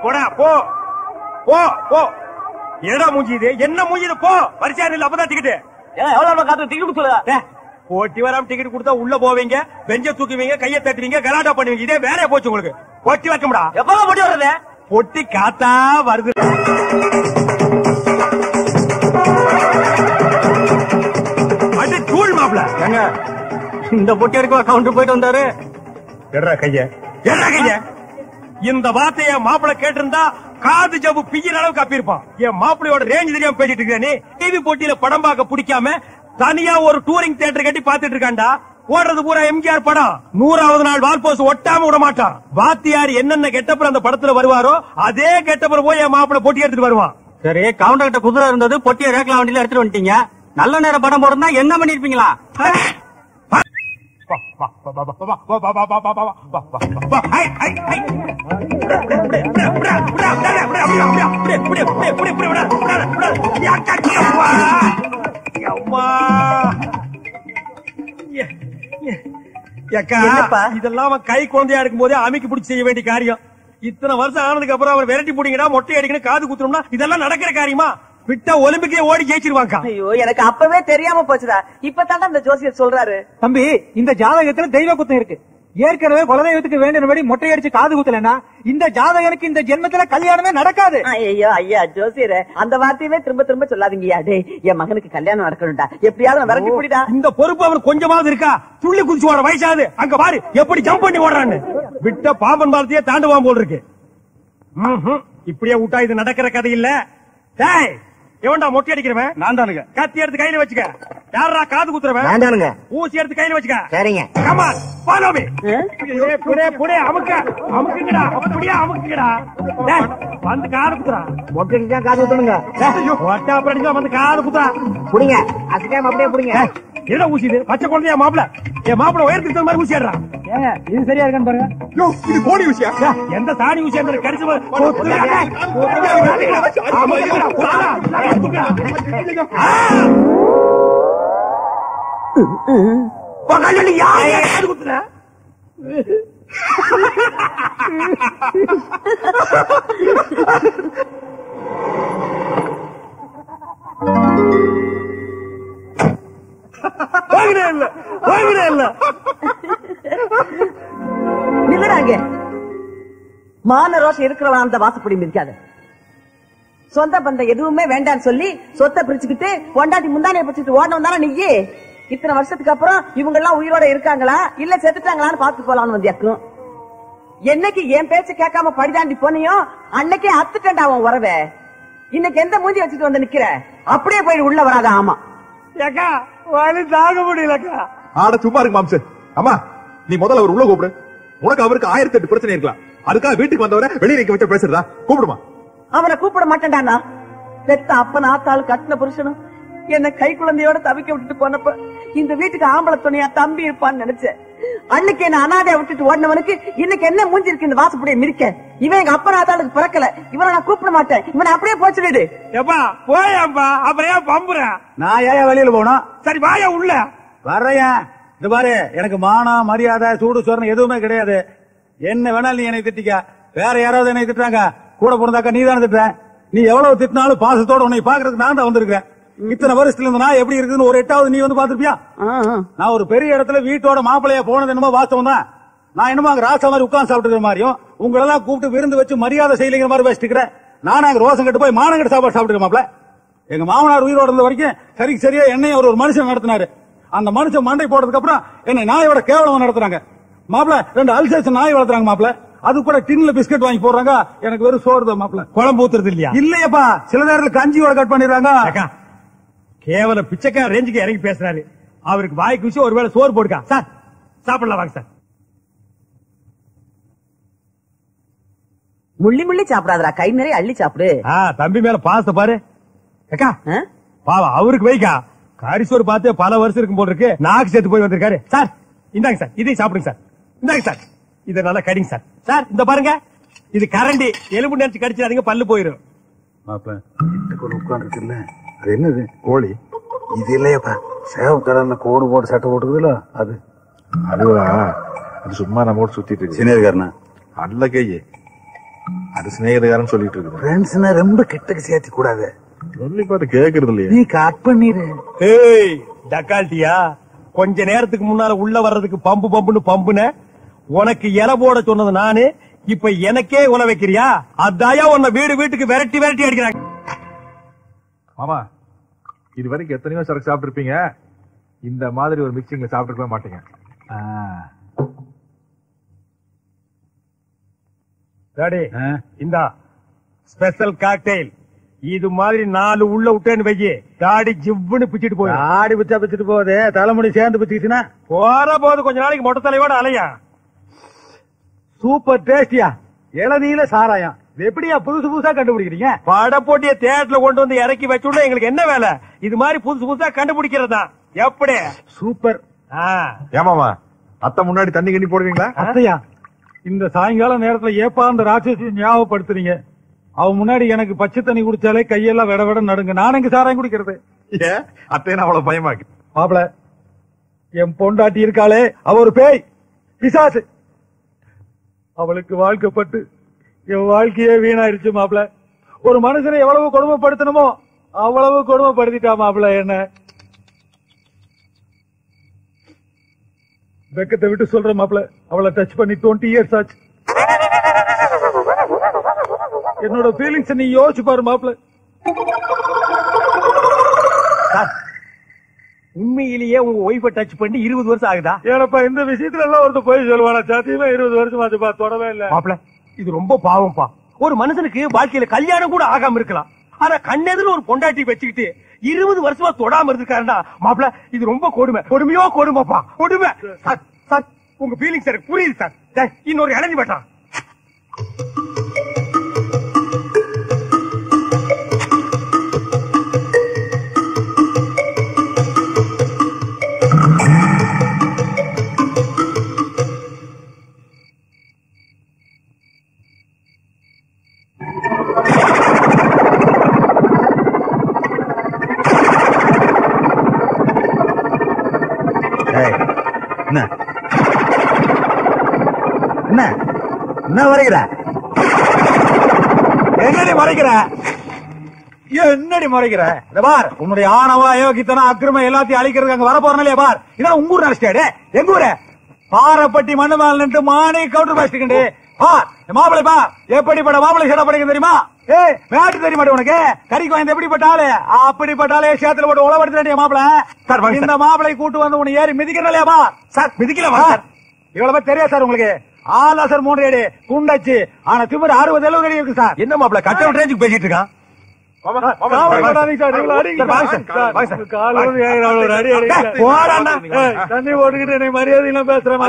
போடா போ போ போ. ஏடா மூஞ்சி இது, என்ன மூஞ்சி இது? போ வரிசையா நில்லு, அப்பதான் டிக்கெட். எவ்வளவு காத்து டிக்கெட் சொல்லுங்க. போட்டி வராம டிக்கெட் கொடுத்தா உள்ள போவீங்க, பெஞ்ச தூக்குவீங்க, கையை தட்டுவீங்க, கலாட்டா பண்ணுவீங்க. இதே வேலையா போச்சு உங்களுக்கு. பொட்டி வைக்கமுடா. எப்பதான் பொட்டி வர்றது? பொட்டி காத்தா வருது. அடி தூள் மாப்ள. ஏங்க இந்த பொட்டி வரைக்கும் கவுண்டர் போயிட்டு வந்தாரு. எட்ரா கைய, எட்ரா கைய. இந்த வார்த்தைய மாப்பிள கேட்டிருந்தா காது ஜவ்வு பிய்யிற அளவுக்கு அப்பிருப்பான். என் மாப்பிளையோட ரேஞ்ச் தெரியாம பேசிட்டு இருக்க நீ. டிவி போட்டியில படம் பார்க்க பிடிக்காம தனியா ஒரு டூரிங் தியேட்டர் கட்டி பாத்துட்டு இருக்காண்டா. ஓடுறது பூரா எம்ஜிஆர் படம். 100வது நாள் வால்போஸ் ஒட்டாம விட மாட்டான். வாத்தியார் என்னென்ன கெட்டப்பறம் அந்த படத்துல வருவாரோ அதே கெட்டப்பறம் போய் என் மாப்பிள பொட்டி எடுத்துட்டு வருவான். சரி, கவுண்டர் கிட்ட குதிரை இருந்தது, பொட்டியை ரேக்லா வண்டியில எடுத்துட்டு வந்துட்டீங்க. நல்ல நேரம் படம் போடுறதா என்ன பண்ணிருப்பீங்களா? இதெல்லாம் கை குழந்தையா இருக்கும் போதே அமைக்கு பிடிச்சி செய்ய வேண்டிய காரியம். இத்தனை வருஷம் ஆனதுக்கு அப்புறம் அவர் விரட்டி போட்டீங்கன்னா, மொட்டை அடிக்கணும், காது குத்துறோம்னா இதெல்லாம் நடக்கிற காரியமா? விட்டா ஒலிம்பிக்லயே ஓடி ஜெயிச்சிருவாங்க. ஐயோ, எனக்கு அப்பவே தெரியாம போச்சுடா. இப்பதான் இந்த ஜோசியர் சொல்றாரு. தம்பி, இந்த ஜாதகத்துல தெய்வ குத்தம் இருக்கு. ஏற்கனவே குலதெய்வத்துக்கு வேண்டியபடி மொட்டை அடிச்சு காது குத்தலன்னா இந்த ஜாதகனுக்கு இந்த ஜென்மத்துல கல்யாணமே நடக்காது. ஐயோ ஐயா ஜோசியர், அந்த வார்த்தையவே திரும்ப திரும்ப சொல்லாதீங்கயா. டே, என் மகனுக்கு கல்யாணம் நடக்கணும்டா. எப்படியாவது விரட்டி பிடிடா. இந்த பொறுப்பு அவர் கொஞ்சமாவது இருக்கா? துள்ளி குதிச்சு ஓட வயசாது. அங்க பாரு எப்படி ஜம்ப் பண்ணி ஓடுறான்னு. விட்ட பாம்பன் பாலத்தையே தாண்டுவான் போல் இருக்கு. இப்படியே விட்டா இது நடக்கிற கதை இல்ல. டேய், எவன்டா மொட்டை அடிக்கிறவன்? நான் தானுங்க. கத்தி எடுத்து கையில வச்சுக்க. யாரா காது குத்துறவன்? நான் தானுங்க. ஊசி எடுத்து கையில வச்சுக்க. சரிங்க. Come on, follow me. புடே அமுக்க, அமுக்குங்கடா, அப்படியே அமுக்குங்கடா. டேய், வந்து காது குத்துறா. மொட்டைக்கு தான் காது குத்தணுங்க. ஒட்டா படிச்சா வந்து காது குத்துறா. புடிங்க, அசிக்காம அப்படியே புடிங்க. என்ன ஊசி இது? பச்சை குழந்தையா மாப்பிள? என் மாப்பிள உயரத்துக்கு தகுந்த மாதிரி ஊசி ஏறான். ஏங்க இது சரியா இருக்கான்னு பாருங்க. இது கோடி ஊசியா? எந்த சாணி ஊசியா இருந்தாலும் கடிச்சு யாரு குத்துற? நில்லுறாங்க. மான ரோஷம் இருக்கிறவன் அந்த வாசப்படி மிதிக்காத. சொந்த பந்தம் எதுவுமே வேண்டான்னு சொல்லி சொத்தை பிரிச்சுக்கிட்டு பொண்டாட்டி முந்தானைய பிடிச்சிட்டு ஓடணும் தானே நீயே. இத்தனை வருஷத்துக்கு அப்புறம் இவங்க எல்லாம் உயிரோட இருக்காங்களா இல்ல செத்துட்டாங்களான்னு பாத்து போலான்னு வந்தியாக்கும். என்னைக்கு என் பேச்சு கேட்காம படிதாண்டி போனியோ அன்னைக்கே அத்துட்டா அவன் உறவே. இன்னைக்கு எந்த மூஞ்சி வச்சுட்டு வந்து நிக்கிற? அப்படியே போய் உள்ள வராத. ஆமா ஏக்கா, வலி தாங்க முடியலக்கா. ஆட சும்மா இருக்கு மாம்சு. அம்மா, நீ முதல்ல அவர் உள்ள கூப்பிடு. உனக்கு அவருக்கு 1008 பிரச்சனை இருக்கலாம். அதுக்காக வீட்டுக்கு வந்தவரை வெளியே நிக்க வச்சு பேசுறதா? கூப்பிடுமா? அவனை கூப்பிட மாட்டேன்டானா. பெத்த அப்பன் ஆத்தாள் கட்டின புருஷனும் என்ன கை குழந்தையோட தவிக்க விட்டுட்டு போனப்ப இந்த வீட்டுக்கு ஆம்பளை துணையா தம்பி இருப்பான்னு நினைச்சேன். அன்னைக்கு என்ன அனாதையா விட்டுட்டு ஓடினவனுக்கு இன்னைக்கு என்ன மூஞ்சி இருக்கு இந்த வாசப்படியை மிதிக்க? இவன் எங்க அப்பன் ஆத்தாளுக்கு பிறக்கல. இவனை நான் கூப்பிட மாட்டேன். இவனை அப்படியே போச்சுடு. எப்பா போயப்பா, அப்புறம் ஏன் பம்புறேன்? நான் ஏன் வெளியில போனோம்? சரி வாயா உள்ள. வர்றேன். இந்த பாரு, எனக்கு மானம் மரியாதை சூடு சொரணம் எதுவுமே கிடையாது. என்ன வேணாலும் நீ என்னை திட்டிக்க. வேற யாராவது என்னை திட்டுறாங்க, கூட பிறந்தாக்கா நீ தானே திட்டுற. நீ எவ்வளவு திட்டினாலும் பாசத்தோட உன்னை பாக்குறதுக்கு நான் தான் வந்திருக்கேன். இத்தனை வருஷத்துல இருந்து நான் எப்படி இருக்குன்னு ஒரு 8வது நீ வந்து பாத்துருப்பியா? நான் ஒரு பெரிய இடத்துல வீட்டோட மாப்பிள்ளையா போனது என்னமோ வாஸ்தவம் தான். நான் என்னமோ அங்க ராசா மாதிரி உட்கார்ந்து சாப்பிட்டு மாதிரியும் உங்களெல்லாம் கூப்பிட்டு விருந்து வச்சு மரியாதை செய்யலைங்கிற மாதிரி பேசிட்டுக்கிறேன். நானும் அங்க ரோசம் கட்டு போய் மானங்கட்டு சாப்பாடு சாப்பிட்டு மாப்பிள்ள. எங்க மாமனார் உயிரோட இருந்த வரைக்கும் சரியா என்னைய ஒரு மனுஷன் நடத்தினாரு. அந்த மனுஷன் மண்டை போடுறதுக்கு அப்புறம் என்னை நாயோட கேவலம் நடத்துறாங்க. மாப்பிள்ள 2 அல்சேஷன் நாய் வளர்த்துறாங்க மாப்பிள்ள. அது கூட டின்ல பிஸ்கட் வாங்கி போடுறாங்க. எனக்கு வெறும் சோறு தான் மாப்பிள்ள. குழம்பு ஊத்துறது இல்லையா? இல்லையப்பா, சில நேரத்தில் கஞ்சியோட கட் பண்ணிடுறாங்க. கேவல பிச்சைக்கா ரேஞ்சுக்கு இறங்கி பேசுறாரு. அவருக்கு வாய்க்கு வச்சு ஒருவேளை சோறு போடுக்கா. சார் சாப்பிடலாம் வாங்க சார். முள்ளி முள்ளி சாப்பிடாதரா, கை நிறைய அள்ளி சாப்பிடு. தம்பி மேல பாசத்தை பாரு. அக்கா பாவா, அவருக்கு வைக்கா. கரிசோறு பார்த்து பல வருஷம் இருக்கும் போல இருக்கு. நாக்கு சேர்த்து போய் வந்திருக்காரு. சார் இந்தாங்க சார், இதையும் சாப்பிடுங்க சார். இந்தாங்க சார், இதை நல்லா கடிங்க சார். சார் இந்த பாருங்க, இது கரண்டி. எலும்பு நினைச்சு கடிச்சாதீங்க, பல்லு போயிரும். உட்காந்துருக்குல்ல, அது என்னது? கோழி. இது இல்லையப்பா, சேவம் கடல்ல கோடு போட்டு சட்டை போட்டுக்குதுல அது. அதுவா? அது சும்மா நம்ம சுத்திட்டு சின்னதுக்காரனா அல்ல கையே. அது சிநேகிதக்காரன் சொல்லிட்டு இருக்கு. ஃப்ரெண்ட்ஸ்னா ரொம்ப கிட்டக்கு சேர்த்து கூடாது. சொல்லி பார்த்து கேக்குறது இல்லையா? நீ கட் பண்ணிடு. ஏய் டக்கால்ட்டியா, கொஞ்ச நேரத்துக்கு முன்னால உள்ள வர்றதுக்கு பம்புன்னு பம்புன உனக்கு இலை போட சொன்னது நானு, இப்ப எனக்கே உல வைக்கிறியா? அதாயா உன்னை வீட்டுக்கு விரட்டி அடிக்கிறாங்க. மாமா, இது வரைக்கும் எத்தனையோ சரக்கு சாப்பிட்டு இருப்பீங்க, இந்த மாதிரி ஒரு மிக்சிங்ல சாப்பிட்டு மாட்டீங்க. டாடி இந்தா ஸ்பெஷல் காக்டெயில். இது மாதிரி 4 உள்ள விட்டேன்னு வைக்கி, தாடி ஜிவ்வுன்னு பிச்சுட்டு போய். ஆடி பிச்சா பிச்சுட்டு போகுது, தலைமுடி சேர்ந்து பிச்சுக்கிச்சுன்னா போற போது கொஞ்ச நாளைக்கு மொட்டை தலையோட அலையா. சூப்பர் டேஸ்டியா இளநீல சாராயம். எப்படியா புதுசா கண்டுபிடிக்கிறீங்க? பட போட்டிய தேட்டர்ல கொண்டு வந்து இறக்கி வச்சுடணும், எங்களுக்கு என்ன வேலை? இது மாதிரி புதுசா கண்டுபிடிக்கிறதா எப்படி? சூப்பர். ஏமாமா, அத்தை முன்னாடி தண்ணி கண்ணி போடுவீங்களா? அத்தையா, இந்த சாயங்கால நேரத்துல ஏப்பா அந்த ராட்சசி ஞாபகப்படுத்துறீங்க. அவன் முன்னாடி எனக்கு பச்சை தண்ணி குடிச்சாலே கையெல்லாம் விட நடுங்க. நான் எங்க சாராயம் குடிக்கிறது? அத்தையா அவ்வளவு பயமாக்கு. மாப்பிள, என் பொண்டாட்டி இருக்காளே, அவ ஒரு பேய் பிசாசு. அவளுக்கு வாழ்க்கப்பட்டு என் வாழ்க்கையே வீணாயிருச்சு மாப்பிள. ஒரு மனுஷனை எவ்வளவு கொடுமைப்படுத்தணுமோ அவ்வளவு கொடுமைப்படுத்திட்டா மாப்பிள. என்ன வெக்கத்தை விட்டு சொல்ற மாப்பிள, அவளை டச் பண்ணி 20 இயர்ஸ் ஆச்சு. என்னோட ஃபீலிங்ஸ் நீ யோசிச்சு பாரு மாப்பிள. உண்மையிலேயே உங்க ஒய்ஃபை டச் பண்ணி 20 வருஷம் ஆகுதா? ஏனப்பா இந்த விஷயத்துல எல்லாம் ஒருத்தர் போய் சொல்லுவானா? சாத்தியமா 20 வருஷம் ஆச்சுப்பா, தொடவே இல்ல மாப்பிள. இது ரொம்ப பாவம்பா. ஒரு மனுஷனுக்கு வாழ்க்கையில கல்யாணம் கூட ஆகாம இருக்கலாம், ஆனா கண்ணெதில் ஒரு பொண்டாட்டி வச்சுக்கிட்டு 20 வருஷமா தொடாம இருக்காருன்னா மாப்பிள, இது ரொம்ப கொடுமையோ கொடுமைப்பா, கொடுமை. சார் உங்க ஃபீலிங்ஸ் எனக்கு புரியுது சார். இன்னொரு இறங்கி வேட்டான். என்ன வரைகிற? என்னடி மறைக்கிற? என்னடி மறைக்கிற? பார், உன்னுடைய ஆணவ அயோக்கித்தன அக்கிரமம் எல்லாத்தையும் அழிக்கிறதுக்கு அங்க வர போறனாலே பார். இதான் உங்க ஊர் நினைச்சிட்டாடு. எங்க ஊரு பாரப்பட்டி மண்ணு மேல நின்று மானே கவுண்டர் பாசிட்டு பார். மாப்பிளை பா, எப்படிப்பட்ட மாப்பிளை சேட படிக்க தெரியுமா? மேட்டு தெரிய மாட்டேன் உனக்கு? கறிக்கு வாய்ந்த எப்படிப்பட்ட ஆளு? அப்படிப்பட்ட ஆளே சேத்துல போட்டு உழவடுத்த மாப்பிள. இந்த மாப்பிளை கூட்டு வந்து உன்னை ஏறி மிதிக்கிறனாலே பா. சார் மிதிக்கல சார், இவ்வளவு தெரியாது சார் உங்களுக்கு. ஆலா சார் 3 அடி குண்டாச்சு, ஆனா திமிர் 60 அடி இருக்கு சார். என்ன மாப்பிள கட்ட ரேஞ்சுக்கு பேசிட்டு இருக்கான்? தண்ணி போட்டுக்கிட்டு என்னை மரியாதை பேசுறேன்.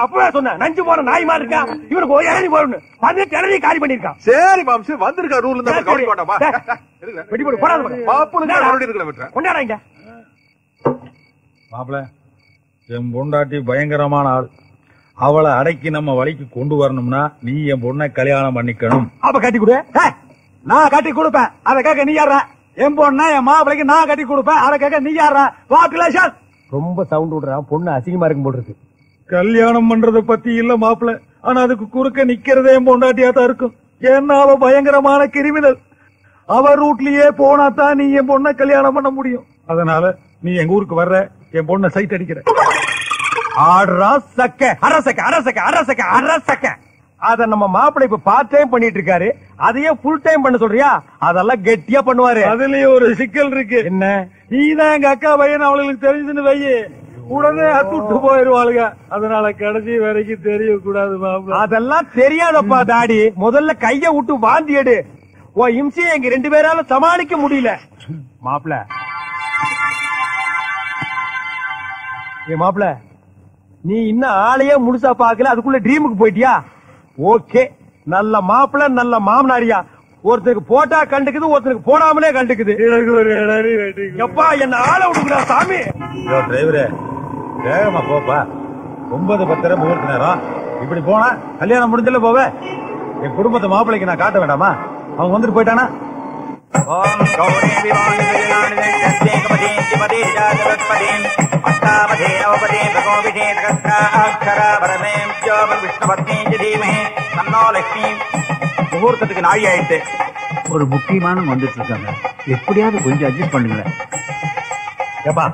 அப்பவே சொன்னேன், நஞ்சு போற நாய் மாதிரி இருக்கான், இவனுக்கு ஒரு இளநீ போறணும் 18 இளநீ காலி பண்ணிருக்கான். சரி மாம்சு, வந்திருக்கா ரூல் கொண்டாடாங்க. மாப்பிள, என் பொண்டாட்டி பயங்கரமான ஆள். அவளை அடக்கி நம்ம வழிக்கு கொண்டு வரணும்னா நீ என் பொண்ணை கல்யாணம் பண்ணிக்கணும். அப்ப கட்டி கொடு. நான் கட்டி கொடுப்பேன், அதை கேட்க நீ யார? என் பொண்ணை என் மாப்பிளைக்கு நான் கட்டி கொடுப்பேன், அதை கேட்க நீ யார? வாக்குலேஷன். ரொம்ப சவுண்ட் விடுறான், பொண்ணு அசிங்கமா இருக்கும் போடுறது. கல்யாணம் பண்றத பத்தி இல்ல மாப்பிள, ஆனா அதுக்கு குறுக்க நிக்கிறதே என் பொண்டாட்டியா தான் இருக்கும். ஏன்னா அவ பயங்கரமான கிரிமினல். அவ ரூட்லயே போனாதான் நீ என் பொண்ணை கல்யாணம் பண்ண முடியும். அதனால நீ எங்க ஊருக்கு வர்ற, என் பொண்ணை சைட் அடிக்கிற. அத நம்ம மாப்பிள்ளை இப்ப பார்ட் டைம் பண்ணிட்டு இருக்காரு, அதையே ஃபுல் டைம் பண்ண சொல்றியா? அதெல்லாம் கெட்டியா பண்ணுவாரு. அதுலயும் ஒரு சிக்கல் இருக்கு. என்ன? நீதான் எங்க அக்கா பையன் அவளுக்கு தெரிஞ்சுன்னு வையி, உடனே அத்துட்டு போயிருவாளுங்க. அதனால கடைசி வரைக்கும் தெரியக்கூடாது மாப்பிள்ள. அதெல்லாம் தெரியாதப்பா டாடி. முதல்ல கைய விட்டு வாந்தி எடு. ஓ இம்சியை எங்க 2 பேரால சமாளிக்க முடியல. மாப்பிள்ள, ஏ மாப்பிள்ள, நீ இன்னும் ஆளையே முழுசா பாக்கல, அதுக்குள்ள ட்ரீமுக்கு போயிட்டியா? ஓகே, நல்ல மாப்பிள்ள, நல்ல மாமனாரியா. ஒருத்தருக்கு போட்டா கண்டுக்குது, ஒருத்தருக்கு போடாமலே கண்டுக்குது. எப்பா என்ன ஆள விடுக்குறா சாமி. டிரைவரே, வேகமா போப்பா. 9:10 முகூர்த்த நேரம். இப்படி போனா கல்யாணம் முடிஞ்சல போவே. என் குடும்பத்தை மாப்பிள்ளைக்கு நான் காட்ட வேண்டாமா? அவங்க வந்துட்டு போயிட்டானா? अष्टावधे नवपदे प्रकोपिते तकस्त्राक्षरा परमें विष्णुपत्नी தீமஹி தன்னோ லக்ஷ்மி. முகூர்த்தத்துக்கு நாழி ஆயிட்டு. ஒரு முக்கியமான வந்துட்டு இருக்காங்க, எப்படியாவது கொஞ்சம் அட்ஜஸ்ட் பண்ணுங்களேன். ஏப்பா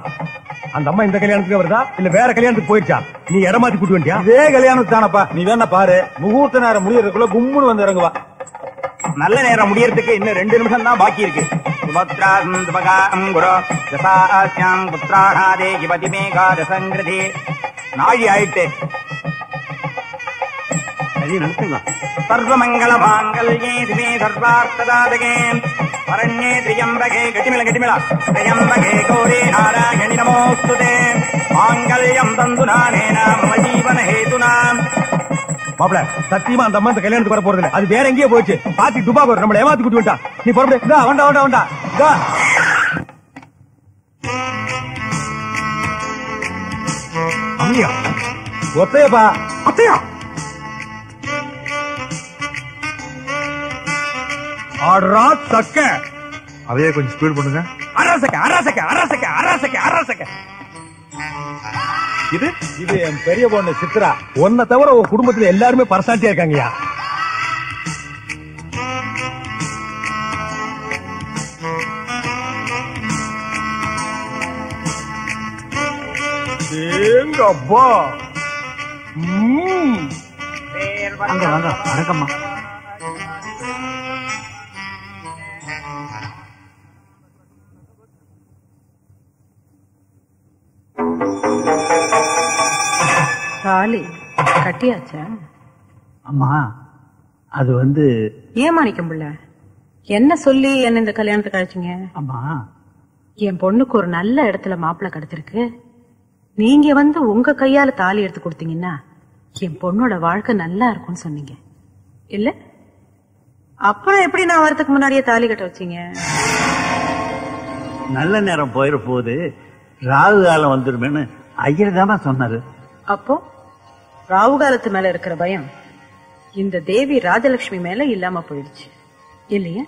அந்த அம்மா இந்த கல்யாணத்துக்கு வருதா இல்ல வேற கல்யாணத்துக்கு போயிடுச்சா? நீ இடமாத்தி கூட்டு வந்துட்டியா? இதே கல்யாணத்து தானப்பா, நீ வேணா பாரு. முகூர்த்த நேரம் முடியறதுக்குள்ள கும்முன்னு வந்து இறங்குவா. நல்ல நேரம் முடியறதுக்கு இன்னும் 2 நிமிஷம் தான் பாக்கி இருக்கு. நாழி ஆயிட்டு. சர்வமங்கள மாங்கல்யே சிவே சர்வார்த்ததாதகே வரண்யே திரியம்பகே கட்டிமேள திரியம்பகே கௌரி நாராயணி நமோஸ்துதே மாங்கல்யம் தந்துநானேன மம ஜீவன ஹேதுனா. மாப்பிள சத்தியமா அந்த அம்மா இந்த கல்யாணத்துக்கு வர போறது இல்ல, அது வேற எங்கேயோ போச்சு. பாத்தி துபாக்கு நம்மள ஏமாத்தி கூட்டி வந்துட்டா. நீ புறப்படு. வேண்டா அம்மியா ஒத்தையப்பா, அத்தையா ஆடுறா தக்க. அதையே கொஞ்சம் ஸ்பீட் பண்ணுங்க. அரசக்க இது இது என் பெரிய பொண்ணு சித்ரா. உன்னை தவிர உன் குடும்பத்துல எல்லாருமே பர்சனாலிட்டியா இருக்காங்கயா. அப்பா அங்க வாங்க, வணக்கம்மா. தாலி கட்டியாச்சா? அம்மா அது வந்து ஏமாணிக்கம் பிள்ள, என்ன சொல்லி என்ன இந்த கல்யாணத்துக்கு அழைச்சிங்க? அம்மா என் பொண்ணுக்கு ஒரு நல்ல இடத்துல மாப்பிள்ளை கிடைச்சிருக்கு. நீங்க வந்து உங்க கையால தாலி எடுத்து கொடுத்தீங்கன்னா என் பொண்ணோட வாழ்க்கை நல்லா இருக்கும்னு சொன்னீங்க இல்ல? அப்புறம் எப்படி நான் வரதுக்கு முன்னாடியே தாலி கட்ட வச்சீங்க? நல்ல நேரம் போயிட போது ராகு காலம் வந்துருமேன்னு ஐயர் தானே சொன்னாரு. அப்போ ராகு காலத்து மேல இருக்கிற பயம் இந்த தேவி ராஜலட்சுமி மேல இல்லாம போயிடுச்சு இல்லையா?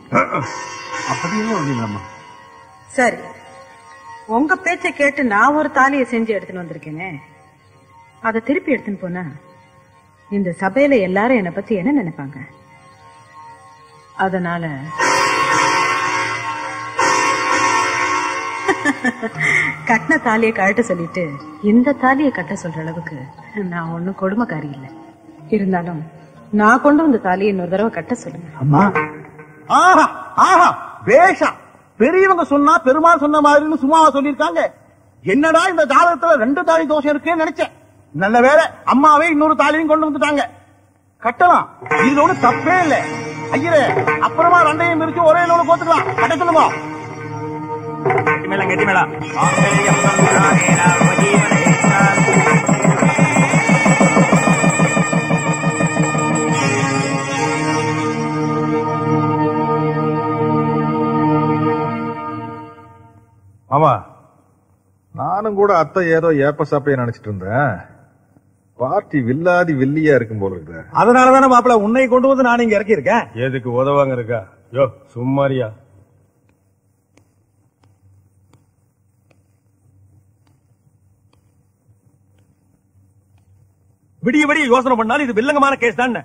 அப்படியே ஒண்ணுங்கம்மா. சரி, உங்க பேச்சை கேட்டு நான் ஒரு தாலியை செஞ்சு எடுத்துன்னு வந்திருக்கேனே, அதை திருப்பி எடுத்துன்னு போனா இந்த சபையில எல்லாரும் என்னை பத்தி என்ன நினைப்பாங்க? அதனால கட்டின தாலியை கழட்ட சொல்லிட்டு இந்த தாலியை கட்ட சொல்ற அளவுக்கு நான் ஒன்னும் கொடுமைக்காரி இல்லை. இருந்தாலும் நான் கொண்டு வந்த தாலியை இன்னொரு தடவை கட்ட சொல்லுங்க. அம்மா ஆஹா ஆஹா பேஷா. பெரியவங்க சொன்னா பெருமாள் சொன்ன மாதிரின்னு சும்மாவா சொல்லிருக்காங்க? என்னடா இந்த ஜாதகத்துல 2 தாலி தோஷம் இருக்குன்னு நினைச்சேன். நல்ல வேளை அம்மாவே இன்னொரு தாலியும் கொண்டு வந்துட்டாங்க. கட்டலாம், இதுல ஒண்ணு தப்பே இல்ல. ஐயரே, அப்புறமா 2ஐயும் பிரிச்சு ஒரே நூலை கோத்துக்கலாம். கட்ட சொல்லுமா? கெட்டிமேள மாங்கல்யம் தந்துநானேன மம ஜீவன ஹேதுனா. ஆமா, நானும் கூட அத்தை ஏதோ ஏப்ப சாப்பைய நினைச்சிட்டு இருந்தேன். பார்ட்டி வில்லாதி வில்லியா இருக்கும் போல இருக்கு. அதனாலதானே மாப்பிள்ள உன்னை கொண்டு வந்து நான் இங்க இறக்கி இருக்கேன். எதுக்கு உதவாங்க இருக்கா? யோ சும்மாரியா. விடிய விடிய யோசனை பண்ணாலும் இது வில்லங்கமான கேஸ் தான்.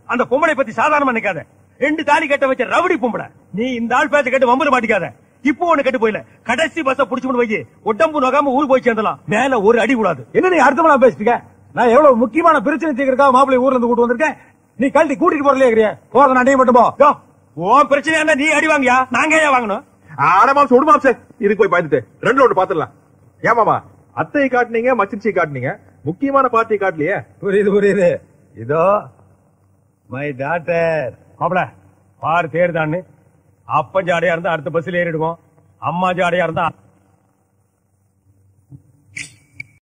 அந்த பொம்பளை பத்தி சாதாரணமா நினைக்காத. 2 தாலி கட்ட வச்ச ரவுடி பொம்பளை. நீ இந்த ஆள் பேச்ச கேட்டு வம்புல மாட்டிக்காத. இப்போ ஒண்ணு கெட்டு போயில, கடைசி பஸ்ஸ புடிச்சு வை. உடம்பு நோகாம ஊர் போய் சேர்ந்தலாம். மேல ஒரு அடி கூடாது. என்ன நீ அர்த்தமா பேசிட்டு? நான் எவ்வளவு முக்கியமான பிரச்சனை தீர்க்கறதுக்காக மாப்பிள்ளை ஊர்ல இருந்து கூட்டு வந்திருக்கேன். நீ கழட்டி கூட்டிட்டு போறலையே போறத நான் மட்டும் போ. உன் பிரச்சனையா இருந்தா நீ அடி வாங்கியா? நாங்க ஏன் வாங்கணும்? ஆடமா சுடுமா சார், இதுக்கு போய் பாத்துட்டு 2 ஒன்று பாத்துடலாம். ஏமாமா, அத்தையை காட்டுனீங்க, மச்சிச்சி காட்டுனீங்க, முக்கியமான பார்ட்டியை காட்டலையே. புரியுது. இதோ மை டாட்டர். மாப்பிள பாரு தேர்தான்னு. அப்ப ஜாடையா இருந்தா அடுத்த பஸ்ல ஏறிடுவோம். அம்மா ஜாடையா இருந்தா